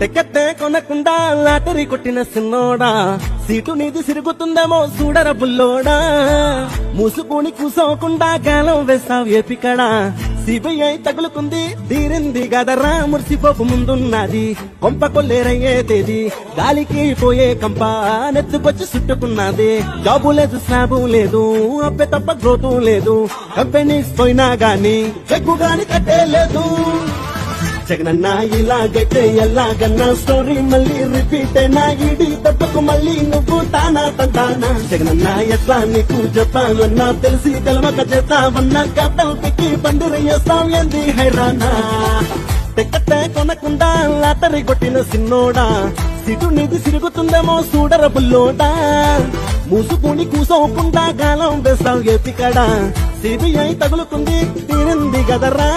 టికెట్టే కొనకుండా లాటరీ కొట్టిన సిన్నోడా సీటు నీది సిరుగుతుందేమో చూడర బుల్లోడా మూసుకొని కూసోకుండా గాలం వేసావు ఏపికడా సిబిఐ తగులుకుంది తీరింది గదరా మురిసిపోపు ముందున్నది కొంప కొల్లేరయ్యే తేది గాలికి పోయే కంప నెత్తుకొచ్చి చుట్టుకున్నది జాబు లేదు స్లాబు లేదు అబ్బే తప్ప గ్రోతు లేదు కంపెనీస్ పోయినా గాని చెక్కు గాని కట్టే లేదు జగనన్న ఇలాగైతే ఎలాగన్నా స్టోరీ మళ్ళీ రిపీట్ అయినా ఇడి దెబ్బకు మళ్ళీ నువ్వు తానా తంటానా జగనన్న ఎట్లా నీకు చెప్పాలన్నా తెలిసి తెలవక చేస్తావన్నా కట్టలు పెట్టి బండిరయ్యేస్తాం ఏంది హైరానా టికెట్టే కొనకుండా లాటరీ కొట్టిన సిన్నోడా సిటు నీది సిరుగుతుందేమో చూడర బుల్లోడా మూసుకుని కూసోకుండా గాలం వేస్తావు ఏపికడా సిబిఐ తగులుకుంది తీరింది గదరా